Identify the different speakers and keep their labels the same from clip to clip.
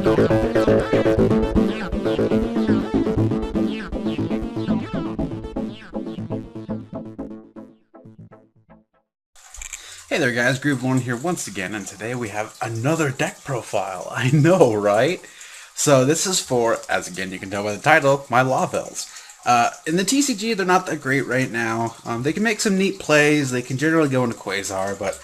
Speaker 1: Hey there guys, Groove1 here once again, and today we have another deck profile. I know, right? So this is for, as again you can tell by the title, my Lavals. In the TCG, they're not that great right now. They can make some neat plays, they can generally go into Quasar, but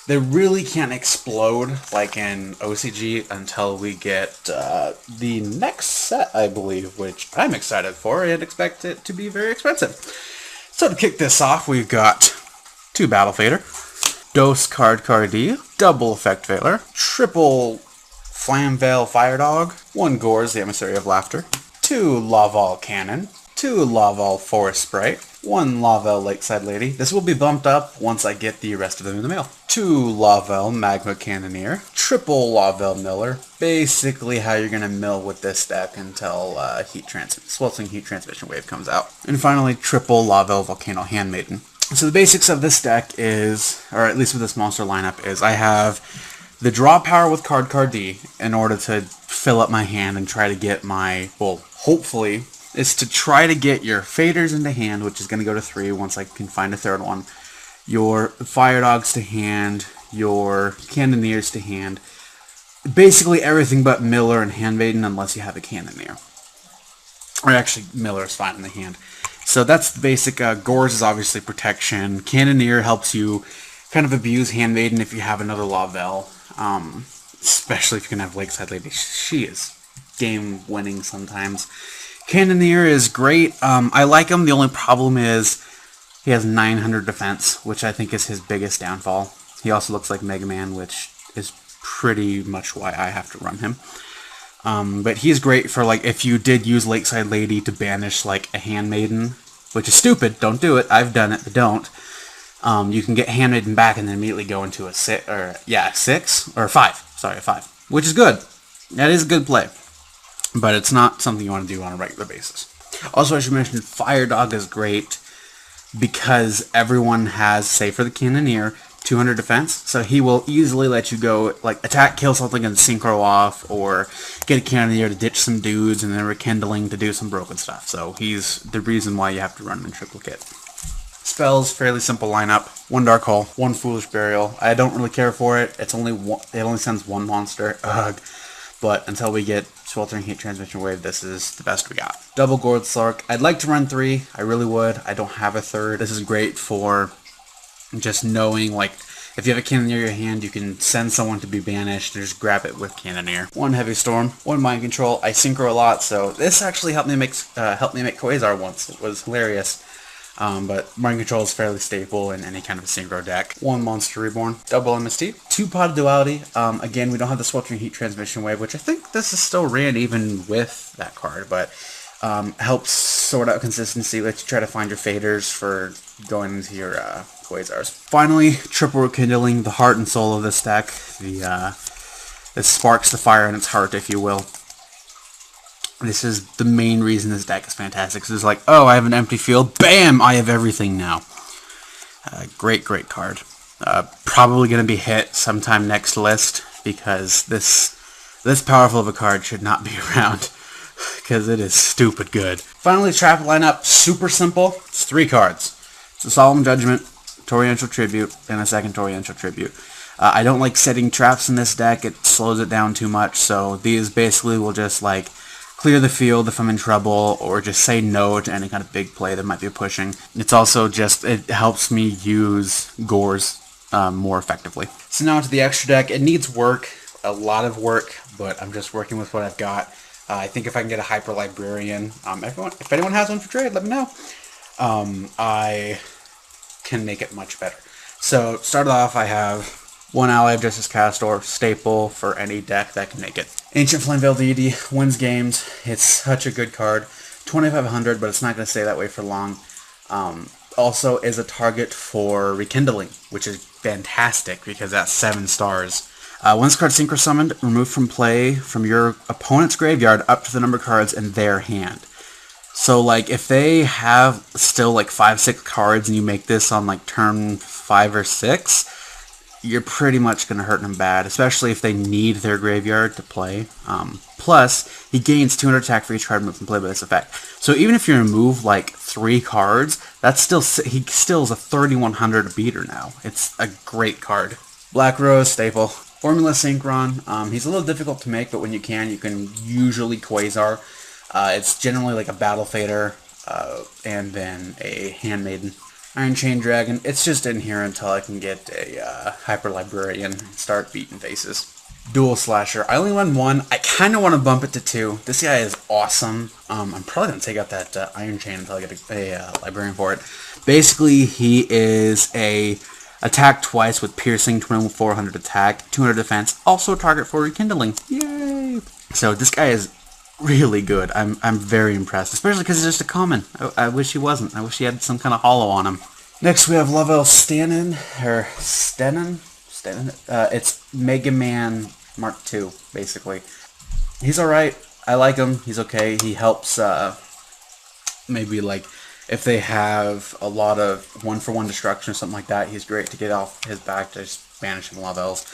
Speaker 1: they really can't explode like in OCG until we get the next set, I believe, which I'm excited for and expect it to be very expensive. So to kick this off, we've got 2 Battle Fader, Dose Card Cardi, Double Effect Veiler, Triple Flamvale Fire Dog, 1 Gorz, the Emissary of Laughter, 2 Laval Cannon, 2 Laval Forest Sprite, 1 Laval Lakeside Lady. This will be bumped up once I get the rest of them in the mail. 2 Laval Magma Cannoneer, triple Laval Miller. Basically how you're going to mill with this deck until Sweltering Heat Transmission Wave comes out. And finally, triple Laval Volcano Handmaiden. So the basics of this deck is, or at least with this monster lineup, is I have the draw power with Card D in order to fill up my hand and try to get my, well, hopefully, is to try to get your faders into hand, which is going to go to 3 once I can find a third one, your fire dogs to hand, your cannoneers to hand, basically everything but Miller and Handmaiden unless you have a cannoneer. Or actually, Miller is fine in the hand. So that's the basic. Gorz is obviously protection. Cannoneer helps you kind of abuse Handmaiden if you have another Laval. Especially if you can have Lakeside Lady. She is game-winning sometimes. Cannoneer is great. I like him. The only problem is he has 900 defense, which I think is his biggest downfall. He also looks like Mega Man, which is pretty much why I have to run him. But he's great for, like, if you did use Lakeside Lady to banish, like, a Handmaiden, which is stupid, don't do it, I've done it, but don't. You can get Handmaiden back and then immediately go into a 5, which is good. That is a good play, but it's not something you want to do on a regular basis. Also, I should mention, Fire Dog is great because everyone has, say for the Cannoneer, 200 defense, so he will easily let you go, like, attack, kill something, and synchro off, or get a Cannoneer to ditch some dudes, and then Rekindling to do some broken stuff. So he's the reason why you have to run him in triplicate. Spells, fairly simple lineup. 1 Dark Hole, 1 Foolish Burial. I don't really care for it. It's only one, it only sends 1 monster. Ugh. But until we get Sweltering Heat Transmission Wave, this is the best we got. Double Gorz Sark. I'd like to run 3. I really would. I don't have a third. This is great for just knowing, like, if you have a Cannoneer in your hand, you can send someone to be banished and just grab it with Cannoneer. 1 Heavy Storm, 1 Mind Control. I synchro a lot, so this actually helped me make Quasar once. It was hilarious. But Mind Control is fairly stable in any kind of a synchro deck. 1 Monster Reborn, double MST, 2 Pot of Duality. Again, we don't have the Sweltering Heat Transmission Wave, which I think this is still ran even with that card, but helps sort out consistency, lets you try to find your faders for going into your Quasars. Finally, triple Rekindling, the heart and soul of this deck. This sparks the fire in its heart, if you will. This is the main reason this deck is fantastic. So it's like, oh, I have an empty field. Bam! I have everything now. Great card. Probably going to be hit sometime next list, because this powerful of a card should not be around, because it is stupid good. Finally, trap lineup, super simple. It's 3 cards. It's a Solemn Judgment, Torrential Tribute, and a second Torrential Tribute. I don't like setting traps in this deck. It slows it down too much, so these basically will just, like, clear the field if I'm in trouble, or just say no to any kind of big play that might be pushing. It's also just, it helps me use Gorz more effectively. So now to the extra deck. It needs work, a lot of work, but I'm just working with what I've got. I think if I can get a Hyper Librarian, if anyone has one for trade, let me know. I can make it much better. So, start off, I have 1 Ally of Justice Castor, staple for any deck that can make it. Ancient Flamvale Deity, wins games. It's such a good card. 2500, but it's not going to stay that way for long. Also is a target for Rekindling, which is fantastic because that's 7 stars. When this card synchro summoned, remove from play from your opponent's graveyard up to the number of cards in their hand. So, like, if they have still, like, 5-6 cards and you make this on, like, turn 5 or 6, you're pretty much going to hurt them bad, especially if they need their graveyard to play. Plus, he gains 200 attack for each card moved from play by this effect. So even if you remove like 3 cards, that's still he still is a 3100 beater now. It's a great card. Black Rose staple. Formula Synchron. He's a little difficult to make, but when you can usually quasar. It's generally like a Battle Fader, and then a Handmaiden. Iron Chain Dragon. It's just in here until I can get a Hyper Librarian and start beating faces. Dual Slasher. I only run 1. I kind of want to bump it to 2. This guy is awesome. I'm probably going to take out that Iron Chain until I get a Librarian for it. Basically, he is a attack twice with piercing, 2400 attack, 200 defense, also a target for rekindling. Yay! So this guy is really good. I'm very impressed, especially because he's just a common. I wish he wasn't. I wish he had some kind of holo on him. Next we have Laval Stenin. It's Mega Man Mark II, basically. He's alright. I like him. He's okay. He helps, maybe like, if they have a lot of 1-for-1 destruction or something like that, he's great to get off his back to just banishing Lavels.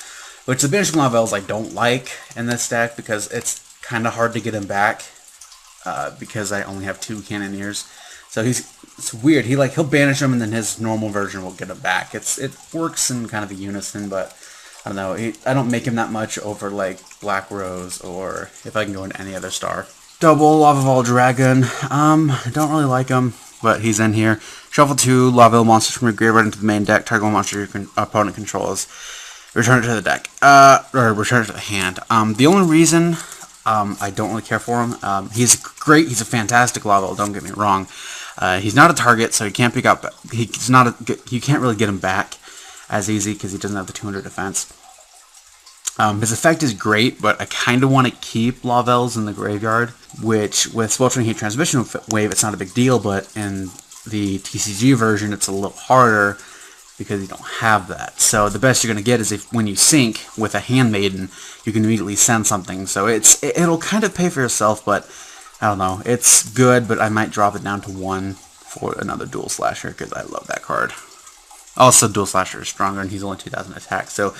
Speaker 1: Which the banishing Lavels I don't like in this deck because it's kind of hard to get him back because I only have 2 Cannoneers. So it's weird. He'll banish him and then his normal version will get him back. It works in kind of a unison, but I don't know. I don't make him that much over like Black Rose or if I can go into any other star. Double Laval Dragon. I don't really like him, but he's in here. Shuffle 2 Laval monsters from your graveyard into the main deck. Target one monster your opponent controls. Return it to the deck. Or return it to the hand. The only reason I don't really care for him, he's great. He's a fantastic Laval. Don't get me wrong. He's not a target, so he can't pick up. You can't really get him back as easy because he doesn't have the 200 defense. His effect is great, but I kind of want to keep Lavels in the graveyard, which with Sweltering Heat Transmission Wave, it's not a big deal, but in the TCG version, it's a little harder because you don't have that. So the best you're going to get is if when you sync with a Handmaiden, you can immediately send something. So it'll kind of pay for yourself, but I don't know. It's good, but I might drop it down to 1 for another Dual Slasher because I love that card. Also, Dual Slasher is stronger, and he's only 2,000 attack. So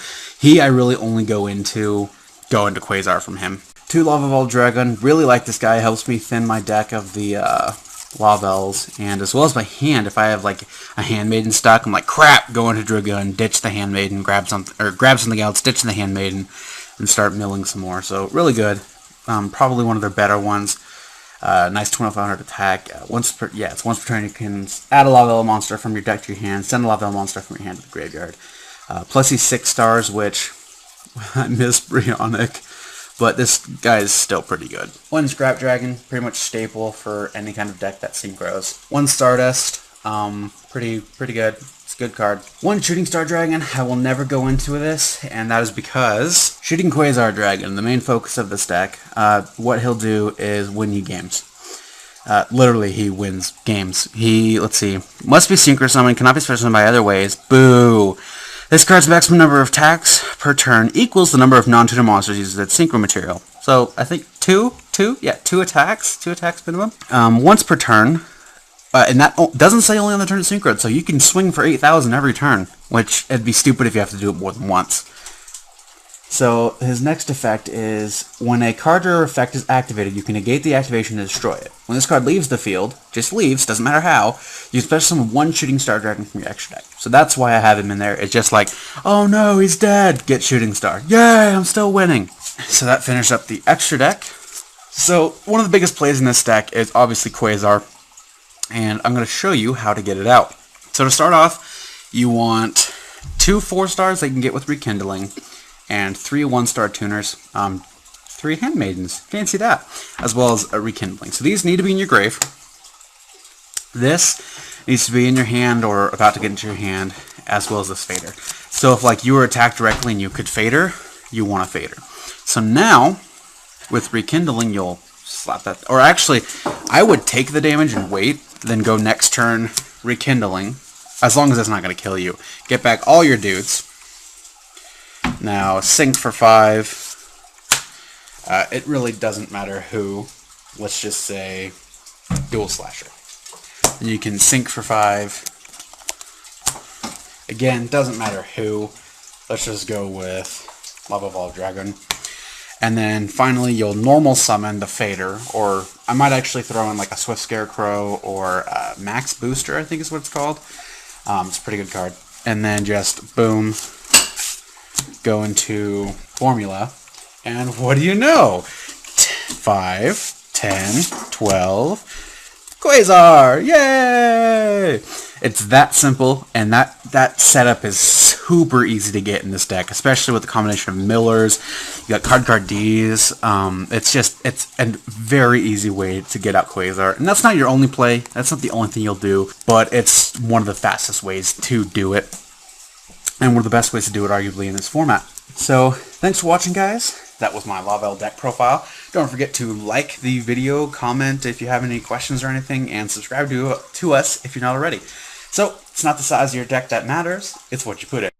Speaker 1: I really only go into Quasar from him. 2 Laval Dragon. Really like this guy. Helps me thin my deck of the Lavels, and as well as my hand. If I have like a Handmaiden stuck, I'm like, crap, go into Dragon, ditch the Handmaiden, grab something else, ditch the Handmaiden, and start milling some more. So really good. Probably one of their better ones. Nice 2,500 attack. It's once per turn you can add a Laval monster from your deck to your hand, send a Laval monster from your hand to the graveyard. Plus he's 6 stars, which I miss Brionic, but this guy is still pretty good. 1 Scrap Dragon, pretty much staple for any kind of deck that synchros. 1 Stardust, pretty good. It's a good card. 1 Shooting Star Dragon. I will never go into this, and that is because Shooting Quasar Dragon, the main focus of this deck, what he'll do is win you games. Literally, he wins games. Let's see, must be synchro summoned, cannot be special summoned by other ways. Boo! This card's maximum number of attacks per turn equals the number of non-tutor monsters used as synchro material. So I think 2 attacks minimum. Once per turn. And that doesn't say only on the turn it's synchroed, so you can swing for 8,000 every turn, which it'd be stupid if you have to do it more than once. So his next effect is, when a card or effect is activated, you can negate the activation and destroy it. When this card leaves the field, just leaves, doesn't matter how, you special summon 1 Shooting Star Dragon from your extra deck. So that's why I have him in there. It's just like, oh no, he's dead, get Shooting Star. Yay, I'm still winning. So that finished up the extra deck. So one of the biggest plays in this deck is obviously Quasar. And I'm going to show you how to get it out. So to start off, you want 2 4-stars that you can get with Rekindling, and 3 1-star tuners, 3 Handmaidens, fancy that, as well as a Rekindling. So these need to be in your grave. This needs to be in your hand or about to get into your hand, as well as this Fader. So if like you were attacked directly and you could Fader, you want a Fader. So now, with Rekindling, you'll slap that, or actually, I would take the damage and wait, then go next turn Rekindling, as long as it's not going to kill you. Get back all your dudes. Now, sync for 5. It really doesn't matter who. Let's just say Dual Slasher. And you can sync for 5. Again, doesn't matter who. Let's just go with Laval Dragon. And then finally you'll normal summon the Fader, or I might actually throw in like a Swift Scarecrow or Max Booster, I think is what it's called. It's a pretty good card. And then just boom, go into Formula, and what do you know? 5, 10, 12, Quasar! Yay! It's that simple, and that setup is super easy to get in this deck, especially with the combination of Millers. You got card Ds. It's a very easy way to get out Quasar, and that's not your only play. That's not the only thing you'll do, but it's one of the fastest ways to do it, and one of the best ways to do it, arguably, in this format. So, thanks for watching, guys. That was my Laval deck profile. Don't forget to like the video, comment if you have any questions or anything, and subscribe to us if you're not already. So, it's not the size of your deck that matters, it's what you put in.